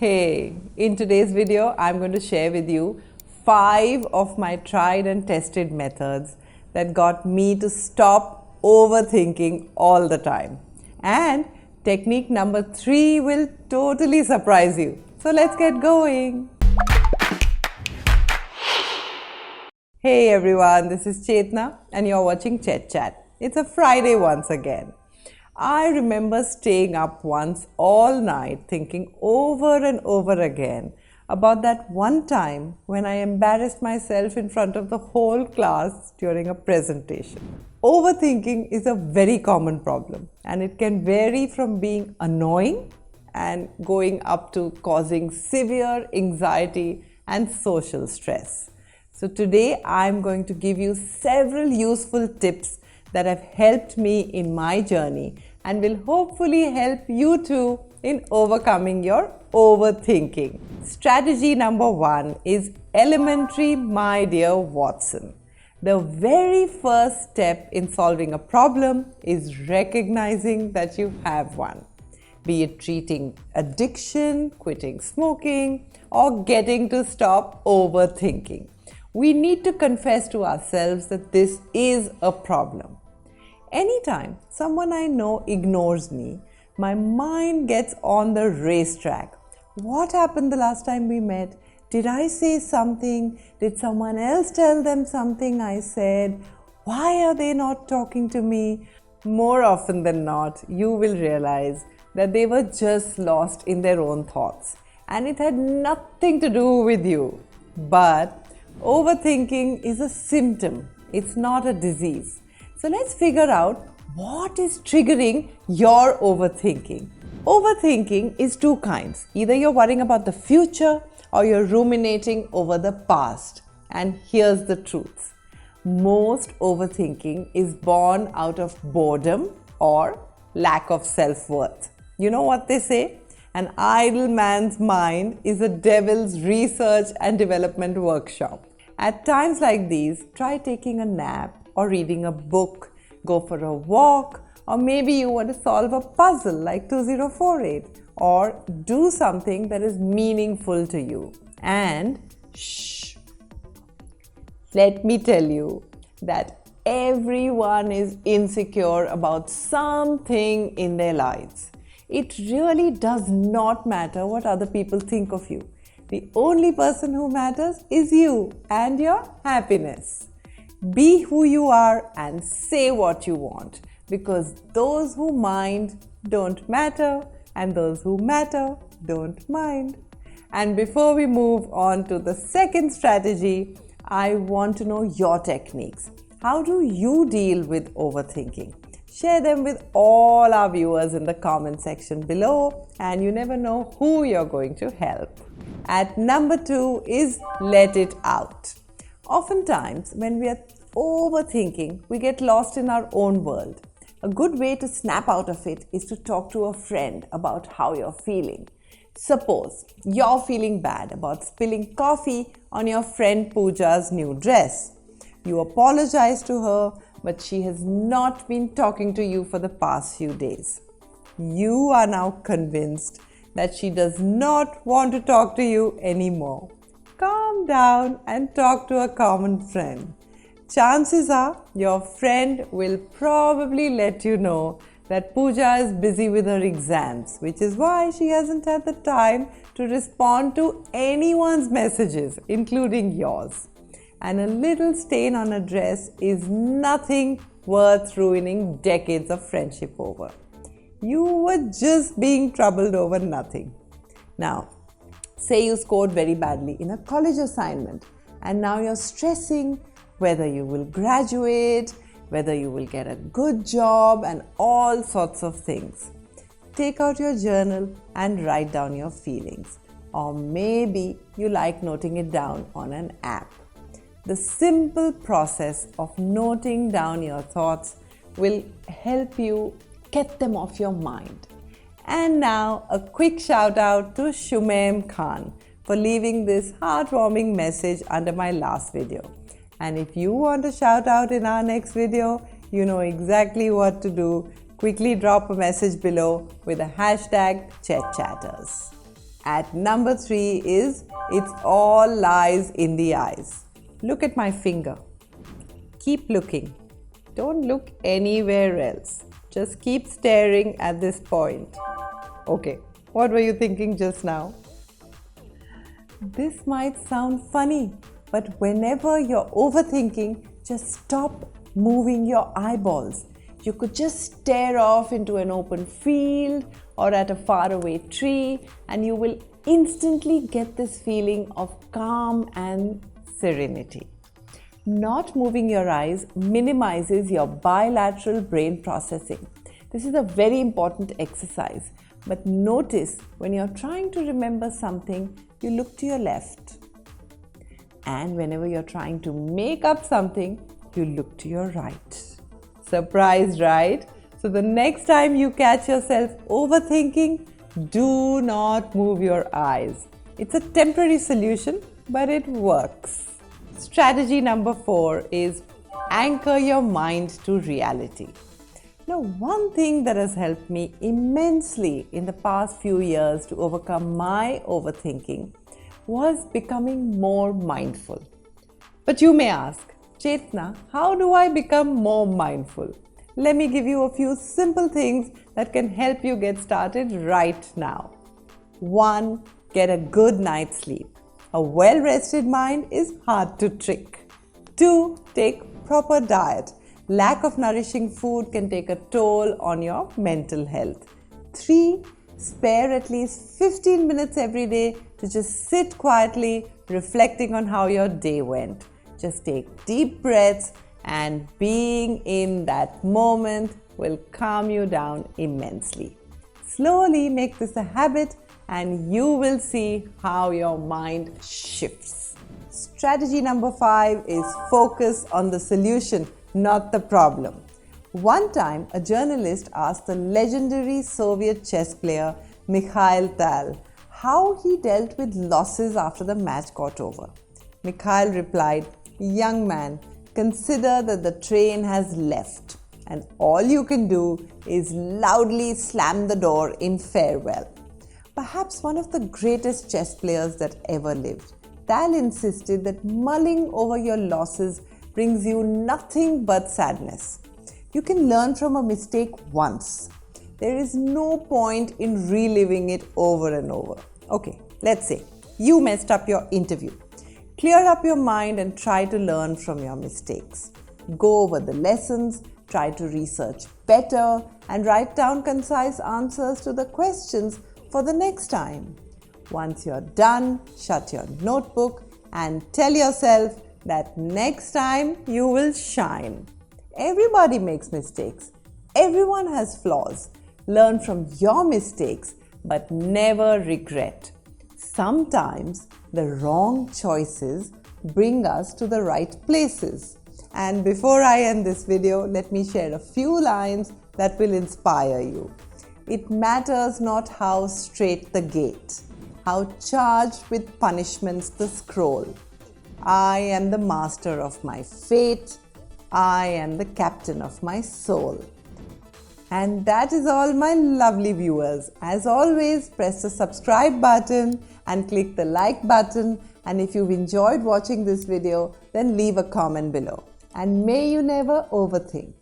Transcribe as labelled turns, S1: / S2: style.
S1: Hey, in today's video, I'm going to share with you 5 of my tried and tested methods that got me to stop overthinking all the time. And technique number 3 will totally surprise you. So let's get going. Hey everyone, this is Chetna and you're watching ChetChat. It's a Friday once again. I remember staying up once all night thinking over and over again about that one time when I embarrassed myself in front of the whole class during a presentation. Overthinking is a very common problem and it can vary from being annoying and going up to causing severe anxiety and social stress. So today I'm going to give you several useful tips that have helped me in my journey and will hopefully help you too in overcoming your overthinking. Strategy number 1 is elementary, my dear Watson. The very first step in solving a problem is recognizing that you have one. Be it treating addiction, quitting smoking, or getting to stop overthinking. We need to confess to ourselves that this is a problem. Anytime someone I know ignores me, my mind gets on the racetrack. What happened the last time we met? Did I say something? Did someone else tell them something I said? Why are they not talking to me? More often than not, you will realize that they were just lost in their own thoughts and it had nothing to do with you. But overthinking is a symptom, it's not a disease. So let's figure out what is triggering your overthinking. Overthinking is 2 kinds. Either you're worrying about the future or you're ruminating over the past. And here's the truth. Most overthinking is born out of boredom or lack of self-worth. You know what they say? An idle man's mind is a devil's research and development workshop. At times like these, try taking a nap or reading a book, go for a walk, or maybe you want to solve a puzzle like 2048, or do something that is meaningful to you. And shh, let me tell you that everyone is insecure about something in their lives. It really does not matter what other people think of you. The only person who matters is you and your happiness. Be who you are and say what you want, because those who mind don't matter and those who matter don't mind. And before we move on to the second strategy, I want to know your techniques. How do you deal with overthinking? Share them with all our viewers in the comment section below, and you never know who you're going to help. At number 2 is let it out. Oftentimes, when we are overthinking, we get lost in our own world. A good way to snap out of it is to talk to a friend about how you're feeling. Suppose you're feeling bad about spilling coffee on your friend Pooja's new dress. You apologize to her, but she has not been talking to you for the past few days. You are now convinced that she does not want to talk to you anymore. Calm down and talk to a common friend. Chances are your friend will probably let you know that Pooja is busy with her exams, which is why she hasn't had the time to respond to anyone's messages, including yours. And a little stain on a dress is nothing worth ruining decades of friendship over. You were just being troubled over nothing. Now, say you scored very badly in a college assignment and now you're stressing whether you will graduate, whether you will get a good job, and all sorts of things. Take out your journal and write down your feelings. Or maybe you like noting it down on an app. The simple process of noting down your thoughts will help you get them off your mind. And now a quick shout out to Shumaim Khan for leaving this heartwarming message under my last video. And if you want a shout out in our next video, you know exactly what to do. Quickly drop a message below with the hashtag ChetChatters. At number 3 is it's all lies in the eyes. Look at my finger. Keep looking. Don't look anywhere else. Just keep staring at this point. Okay, what were you thinking just now? This might sound funny, but whenever you're overthinking, just stop moving your eyeballs. You could just stare off into an open field or at a faraway tree, and you will instantly get this feeling of calm and serenity. Not moving your eyes minimizes your bilateral brain processing. This is a very important exercise. But notice when you're trying to remember something, you look to your left. And whenever you're trying to make up something, you look to your right. Surprised, right? So the next time you catch yourself overthinking, do not move your eyes. It's a temporary solution, but it works. Strategy number 4 is anchor your mind to reality. Now, one thing that has helped me immensely in the past few years to overcome my overthinking was becoming more mindful. But you may ask, Chetna, how do I become more mindful? Let me give you a few simple things that can help you get started right now. 1. Get a good night's sleep. A well-rested mind is hard to trick. 2. Take proper diet. Lack of nourishing food can take a toll on your mental health. 3. Spare at least 15 minutes every day to just sit quietly, reflecting on how your day went. Just take deep breaths, and being in that moment will calm you down immensely. Slowly make this a habit, and you will see how your mind shifts. Strategy number 5 is focus on the solution, not the problem. One time, a journalist asked the legendary Soviet chess player Mikhail Tal how he dealt with losses after the match got over. Mikhail replied, "Young man, consider that the train has left, and all you can do is loudly slam the door in farewell." Perhaps one of the greatest chess players that ever lived, Tal insisted that mulling over your losses brings you nothing but sadness. You can learn from a mistake once. There is no point in reliving it over and over. Okay, let's say you messed up your interview. Clear up your mind and try to learn from your mistakes. Go over the lessons, try to research better, and write down concise answers to the questions for the next time. Once you're done, shut your notebook and tell yourself that next time you will shine. Everybody makes mistakes. Everyone has flaws. Learn from your mistakes, but never regret. Sometimes the wrong choices bring us to the right places. And before I end this video, let me share a few lines that will inspire you. It matters not how straight the gate, how charged with punishments the scroll. I am the master of my fate. I am the captain of my soul. And that is all, my lovely viewers. As always, press the subscribe button and click the like button. And if you've enjoyed watching this video, then leave a comment below. And may you never overthink.